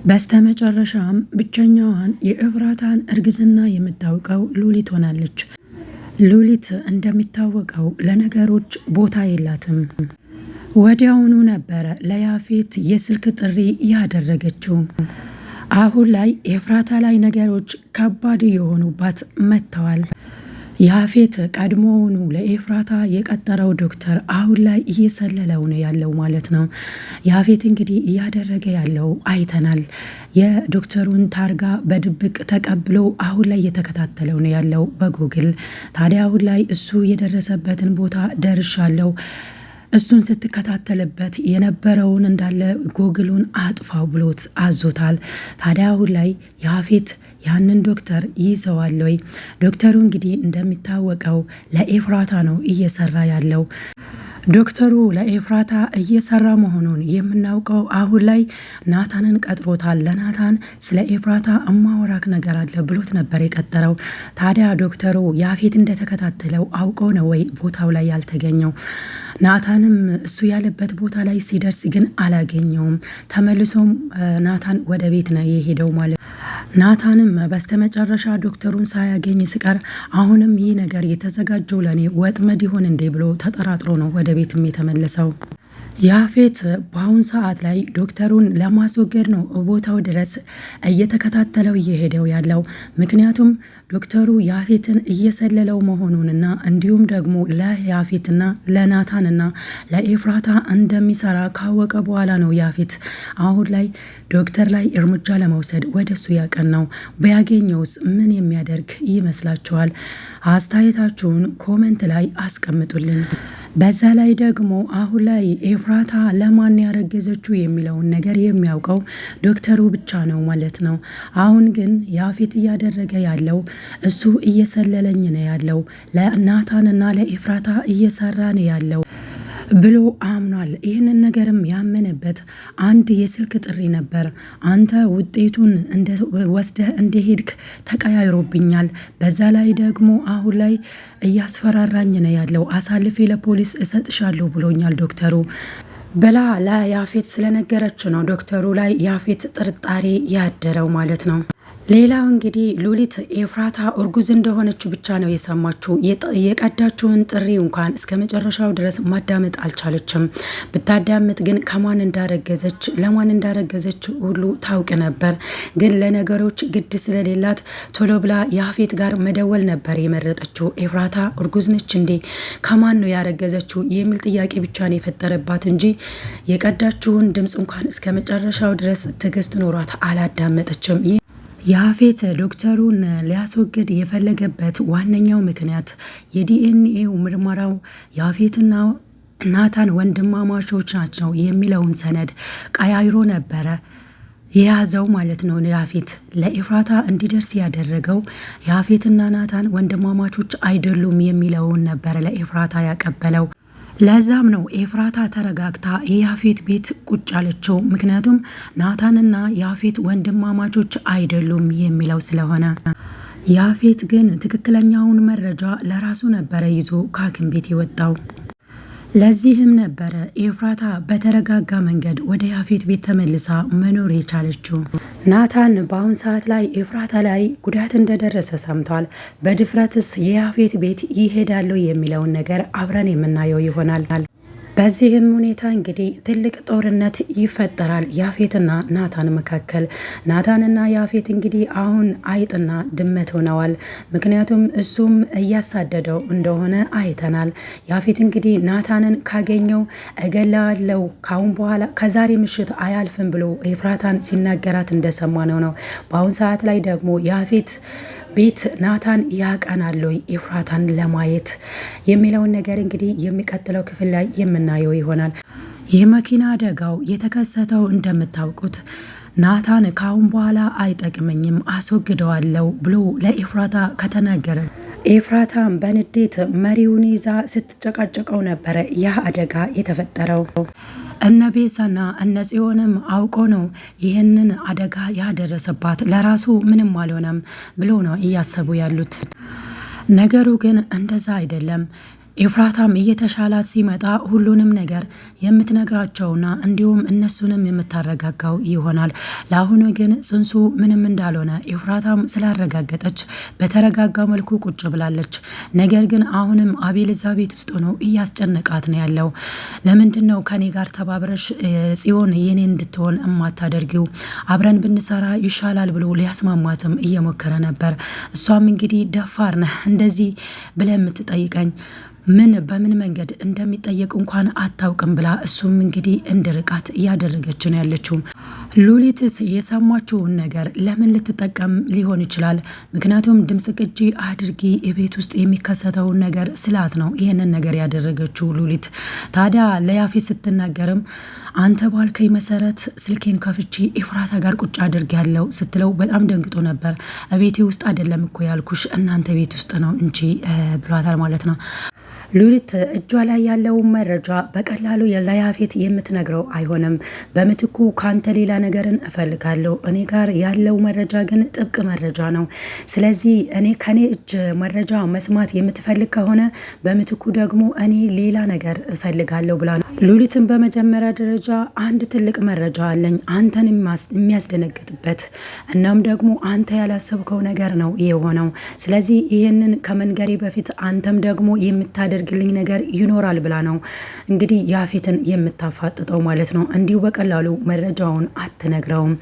በስተመጨረሻም ብቸኛዋን የኤፍራታን እርግዝና የምታውቀው ሉሊት ሆናለች። ሉሊት እንደሚታወቀው ለነገሮች ቦታ የላትም። ወዲያውኑ ነበረ ለያፌት የስልክ ጥሪ ያደረገችው። አሁን ላይ ኤፍራታ ላይ ነገሮች ከባድ የሆኑባት መጥተዋል። ያፌት ቀድሞውኑ ለኤፍራታ የቀጠረው ዶክተር አሁን ላይ እየሰለለው ነው ያለው ማለት ነው። ያፌት እንግዲህ እያደረገ ያለው አይተናል። የዶክተሩን ታርጋ በድብቅ ተቀብሎ አሁን ላይ እየተከታተለው ነው ያለው በጉግል። ታዲያ አሁን ላይ እሱ የደረሰበትን ቦታ ደርሻለሁ፣ እሱን ስትከታተልበት የነበረውን እንዳለ ጎግሉን አጥፋው ብሎት አዞታል። ታዲያ አሁን ላይ ያፌት ያንን ዶክተር ይዘዋል ወይ? ዶክተሩ እንግዲህ እንደሚታወቀው ለኤፍራታ ነው እየሰራ ያለው። ዶክተሩ ለኤፍራታ እየሰራ መሆኑን የምናውቀው አሁን ላይ ናታንን ቀጥሮታል። ለናታን ስለ ኤፍራታ እማወራክ ነገር አለ ብሎት ነበር የቀጠረው። ታዲያ ዶክተሩ ያፌት እንደተከታተለው አውቀው ነው ወይ ቦታው ላይ ያልተገኘው? ናታንም እሱ ያለበት ቦታ ላይ ሲደርስ ግን አላገኘውም። ተመልሶም ናታን ወደ ቤት ነው የሄደው ማለት። ናታንም በስተመጨረሻ ዶክተሩን ሳያገኝ ሲቀር አሁንም ይህ ነገር የተዘጋጀው ለኔ ወጥመድ ይሆን እንዴ ብሎ ተጠራጥሮ ነው ወደ ቤትም የተመለሰው። ያፌት በአሁን ሰዓት ላይ ዶክተሩን ለማስወገድ ነው ቦታው ድረስ እየተከታተለው እየሄደው ያለው። ምክንያቱም ዶክተሩ ያፌትን እየሰለለው መሆኑንና እንዲሁም ደግሞ ለያፌትና ለናታንና ለኤፍራታ እንደሚሰራ ካወቀ በኋላ ነው ያፌት አሁን ላይ ዶክተር ላይ እርምጃ ለመውሰድ ወደሱ ያቀናው። ቢያገኘውስ ምን የሚያደርግ ይመስላችኋል? አስተያየታችሁን ኮሜንት ላይ አስቀምጡልን። በዛ ላይ ደግሞ አሁን ላይ ኤፍራታ ለማን ያረገዘችው የሚለውን ነገር የሚያውቀው ዶክተሩ ብቻ ነው ማለት ነው። አሁን ግን ያፌት እያደረገ ያለው እሱ እየሰለለኝ ነው ያለው፣ ለናታንና ለኤፍራታ እየሰራ ነው ያለው ብሎ አምኗል። ይህንን ነገርም ያመነበት አንድ የስልክ ጥሪ ነበር። አንተ ውጤቱን ወስደህ እንደሄድክ ተቀያይሮብኛል፣ በዛ ላይ ደግሞ አሁን ላይ እያስፈራራኝ ነው ያለው፣ አሳልፌ ለፖሊስ እሰጥሻለሁ ብሎኛል ዶክተሩ ብላ ለያፌት ስለነገረች ነው ዶክተሩ ላይ ያፌት ጥርጣሬ ያደረው ማለት ነው። ሌላው እንግዲህ ሉሊት ኤፍራታ እርጉዝ እንደሆነች ብቻ ነው የሰማችው። የቀዳችውን ጥሪ እንኳን እስከ መጨረሻው ድረስ ማዳመጥ አልቻለችም። ብታዳምጥ ግን ከማን እንዳረገዘች ለማን እንዳረገዘች ሁሉ ታውቅ ነበር። ግን ለነገሮች ግድ ስለሌላት ቶሎ ብላ ያፌት ጋር መደወል ነበር የመረጠችው። ኤፍራታ እርጉዝ ነች እንዴ? ከማን ነው ያረገዘችው የሚል ጥያቄ ብቻ ነው የፈጠረባት እንጂ የቀዳችውን ድምፅ እንኳን እስከ መጨረሻው ድረስ ትዕግስት ኖሯት አላዳመጠችም። ያፌት ዶክተሩን ሊያስወግድ የፈለገበት ዋነኛው ምክንያት የዲኤንኤው ምርመራው ያፌትና ናታን ወንድማማቾች ናቸው የሚለውን ሰነድ ቀያይሮ ነበረ የያዘው ማለት ነው። ያፌት ለኤፍራታ እንዲደርስ ያደረገው ያፌትና ናታን ወንድማማቾች አይደሉም የሚለውን ነበረ ለኤፍራታ ያቀበለው። ለዛም ነው ኤፍራታ ተረጋግታ የያፌት ቤት ቁጭ አለችው። ምክንያቱም ናታንና ያፌት ወንድማማቾች አይደሉም የሚለው ስለሆነ። ያፌት ግን ትክክለኛውን መረጃ ለራሱ ነበረ ይዞ ከሐኪም ቤት የወጣው። ለዚህም ነበረ ኤፍራታ በተረጋጋ መንገድ ወደ ያፌት ቤት ተመልሳ መኖር የቻለችው። ናታን በአሁን ሰዓት ላይ ኤፍራታ ላይ ጉዳት እንደደረሰ ሰምቷል። በድፍረትስ የያፌት ቤት ይሄዳሉ የሚለውን ነገር አብረን የምናየው ይሆናል። በዚህም ሁኔታ እንግዲህ ትልቅ ጦርነት ይፈጠራል ያፌትና ናታን መካከል። ናታንና ያፌት እንግዲህ አሁን አይጥና ድመት ሆነዋል። ምክንያቱም እሱም እያሳደደው እንደሆነ አይተናል። ያፌት እንግዲህ ናታንን ካገኘው እገላዋለው ካሁን በኋላ ከዛሬ ምሽት አያልፍም ብሎ ኤፍራታን ሲናገራት እንደሰማ ነው። በአሁን ሰዓት ላይ ደግሞ ያፌት ቤት ናታን ያቀናል ኤፍራታን ለማየት የሚለውን ነገር እንግዲህ የሚቀጥለው ክፍል ላይ የምናየው ይሆናል። የመኪና አደጋው የተከሰተው እንደምታውቁት ናታን ካሁን በኋላ አይጠቅመኝም አስወግደዋለሁ ብሎ ለኤፍራታ ከተናገረ ኤፍራታም በንዴት መሪውን ይዛ ስትጨቃጨቀው ነበረ ያ አደጋ የተፈጠረው። እነ ቤዛና እነ ጽዮንም አውቆ ነው ይህንን አደጋ ያደረሰባት፣ ለራሱ ምንም አልሆነም ብሎ ነው እያሰቡ ያሉት። ነገሩ ግን እንደዛ አይደለም። ኤፍራታም እየተሻላት ሲመጣ ሁሉንም ነገር የምትነግራቸውና እንዲሁም እነሱንም የምታረጋጋው ይሆናል። ለአሁኑ ግን ጽንሱ ምንም እንዳልሆነ ኤፍራታም ስላረጋገጠች በተረጋጋ መልኩ ቁጭ ብላለች። ነገር ግን አሁንም አቤል እዛ ቤት ውስጥ ሆኖ እያስጨነቃት ነው ያለው። ለምንድን ነው ከኔ ጋር ተባብረሽ ጽዮን የኔ እንድትሆን እማታደርጊው? አብረን ብንሰራ ይሻላል ብሎ ሊያስማማትም እየሞከረ ነበር። እሷም እንግዲህ ደፋር ነህ እንደዚህ ብለህ የምትጠይቀኝ በምን መንገድ እንደሚጠየቅ እንኳን አታውቅም ብላ እሱም እንግዲህ እንድርቃት እያደረገች ነው ያለችው። ሉሊትስ የሰማችውን ነገር ለምን ልትጠቀም ሊሆን ይችላል? ምክንያቱም ድምፅ ቅጂ አድርጊ የቤት ውስጥ የሚከሰተውን ነገር ስላት ነው ይህንን ነገር ያደረገችው ሉሊት። ታዲያ ለያፌት ስትናገርም አንተ ባልከኝ መሰረት ስልኬን ከፍቼ ኤፍራታ ጋር ቁጭ አድርግ ያለው ስትለው በጣም ደንግጦ ነበር። ቤቴ ውስጥ አይደለም እኮ ያልኩሽ እናንተ ቤት ውስጥ ነው እንጂ ብሏታል ማለት ነው። ሉሊት እጇ ላይ ያለውን መረጃ በቀላሉ ለያፌት የምትነግረው አይሆንም። በምትኩ ካንተ ሌላ ነገርን እፈልጋለሁ። እኔ ጋር ያለው መረጃ ግን ጥብቅ መረጃ ነው። ስለዚህ ከኔ እጅ መረጃ መስማት የምትፈልግ ከሆነ በምትኩ ደግሞ እኔ ሌላ ነገር እፈልጋለሁ ብላ ነው። ሉሊትን በመጀመሪያ ደረጃ አንድ ትልቅ መረጃ አለኝ አንተን የሚያስደነግጥበት፣ እናም ደግሞ አንተ ያላሰብከው ነገር ነው የሆነው። ስለዚህ ይህንን ከመንገሬ በፊት አንተም ደግሞ የምታደርግልኝ ነገር ይኖራል ብላ ነው እንግዲህ ያፌትን የምታፋጥጠው ማለት ነው። እንዲሁ በቀላሉ መረጃውን አትነግረውም።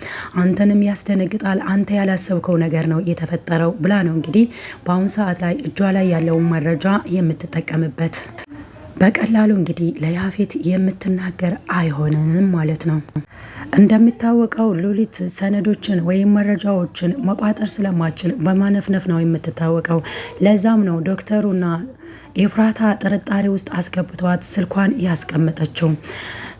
አንተንም ያስደነግጣል፣ አንተ ያላሰብከው ነገር ነው የተፈጠረው ብላ ነው እንግዲህ በአሁን ሰዓት ላይ እጇ ላይ ያለውን መረጃ የምትጠቀምበት። በቀላሉ እንግዲህ ለያፌት የምትናገር አይሆንም ማለት ነው። እንደሚታወቀው ሉሊት ሰነዶችን ወይም መረጃዎችን መቋጠር ስለማችል በማነፍነፍ ነው የምትታወቀው። ለዛም ነው ዶክተሩና ኤፍራታ ጥርጣሬ ውስጥ አስገብተዋት ስልኳን ያስቀመጠችው።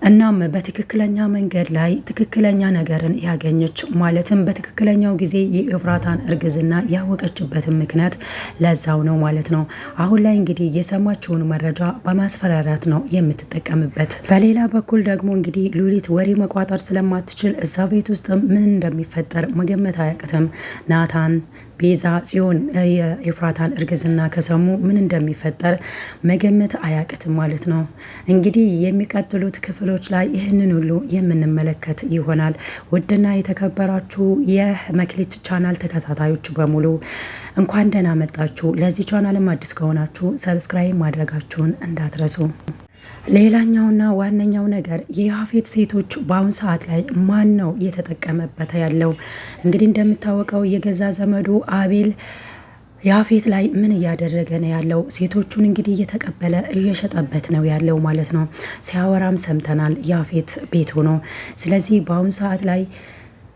እናም በትክክለኛ መንገድ ላይ ትክክለኛ ነገርን ያገኘች ማለትም በትክክለኛው ጊዜ የኤፍራታን እርግዝና ያወቀችበትን ምክንያት ለዛው ነው ማለት ነው። አሁን ላይ እንግዲህ የሰማችውን መረጃ በማስፈራራት ነው የምትጠቀምበት። በሌላ በኩል ደግሞ እንግዲህ ሉሊት ወሬ መቋጠር ስለማትችል እዛ ቤት ውስጥ ምን እንደሚፈጠር መገመት አያቅትም። ናታን፣ ቤዛ፣ ጽዮን የኤፍራታን እርግዝና ከሰሙ ምን እንደሚፈጠር መገመት አያቅትም ማለት ነው። እንግዲህ የሚቀጥሉት ክፍሎች ላይ ይህንን ሁሉ የምንመለከት ይሆናል። ውድና የተከበራችሁ የመክሊት ቻናል ተከታታዮች በሙሉ እንኳን ደህና መጣችሁ። ለዚህ ቻናልም አዲስ ከሆናችሁ ሰብስክራይብ ማድረጋችሁን እንዳትረሱ። ሌላኛውና ዋነኛው ነገር የያፌት ሴቶች በአሁን ሰዓት ላይ ማን ነው እየተጠቀመበት ያለው? እንግዲህ እንደሚታወቀው የገዛ ዘመዱ አቤል ያፌት ላይ ምን እያደረገ ነው ያለው? ሴቶቹን እንግዲህ እየተቀበለ እየሸጠበት ነው ያለው ማለት ነው። ሲያወራም ሰምተናል ያፌት ቤት ሆኖ። ስለዚህ በአሁን ሰዓት ላይ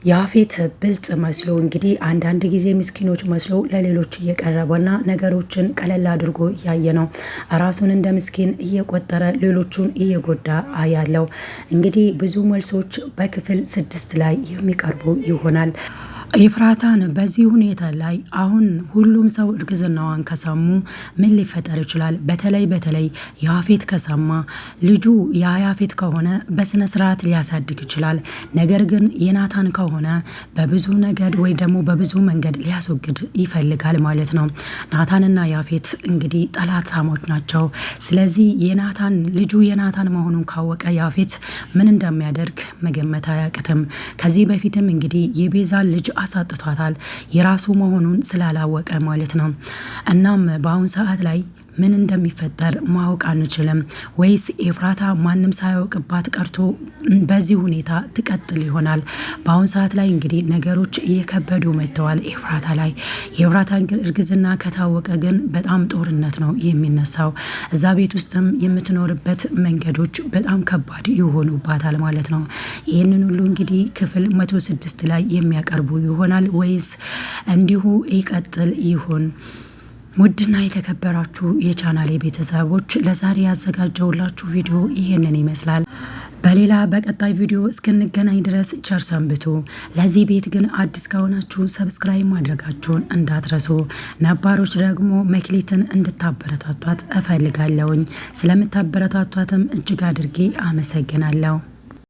ያፌት ብልጥ መስሎ እንግዲህ አንዳንድ ጊዜ ምስኪኖች መስሎ ለሌሎች እየቀረበና ነገሮችን ቀለል አድርጎ እያየ ነው። ራሱን እንደ ምስኪን እየቆጠረ ሌሎቹን እየጎዳ ያለው። እንግዲህ ብዙ መልሶች በክፍል 6 ላይ የሚቀርቡ ይሆናል። ኤፍራታን በዚህ ሁኔታ ላይ አሁን ሁሉም ሰው እርግዝናዋን ከሰሙ ምን ሊፈጠር ይችላል? በተለይ ያፌት ከሰማ ልጁ ያፌት ከሆነ በስነ ስርዓት ሊያሳድግ ይችላል። ነገር ግን የናታን ከሆነ በብዙ ነገድ ወይ ደግሞ በብዙ መንገድ ሊያስወግድ ይፈልጋል ማለት ነው። ናታንና ያፌት እንግዲህ ጠላታሞች ናቸው። ስለዚህ ልጁ የናታን መሆኑን ካወቀ ያፌት ምን እንደሚያደርግ መገመት አያቅትም። ከዚህ በፊትም እንግዲህ የቤዛን ልጅ አሳጥቷታል የራሱ መሆኑን ስላላወቀ ማለት ነው። እናም በአሁን ሰዓት ላይ ምን እንደሚፈጠር ማወቅ አንችልም። ወይስ ኤፍራታ ማንም ሳያውቅባት ቀርቶ በዚህ ሁኔታ ትቀጥል ይሆናል? በአሁን ሰዓት ላይ እንግዲህ ነገሮች እየከበዱ መጥተዋል ኤፍራታ ላይ። የኤፍራታ እርግዝና ከታወቀ ግን በጣም ጦርነት ነው የሚነሳው። እዛ ቤት ውስጥም የምትኖርበት መንገዶች በጣም ከባድ ይሆኑባታል ማለት ነው። ይህንን ሁሉ እንግዲህ ክፍል 106 ላይ የሚያቀርቡ ይሆናል ወይስ እንዲሁ ይቀጥል ይሆን? ውድና የተከበራችሁ የቻናሌ ቤተሰቦች ለዛሬ ያዘጋጀውላችሁ ቪዲዮ ይሄንን ይመስላል። በሌላ በቀጣይ ቪዲዮ እስክንገናኝ ድረስ ቸር ሰንብቱ። ለዚህ ቤት ግን አዲስ ከሆናችሁ ሰብስክራይብ ማድረጋችሁን እንዳትረሱ። ነባሮች ደግሞ መክሊትን እንድታበረታቷት እፈልጋለሁኝ። ስለምታበረታቷትም እጅግ አድርጌ አመሰግናለሁ።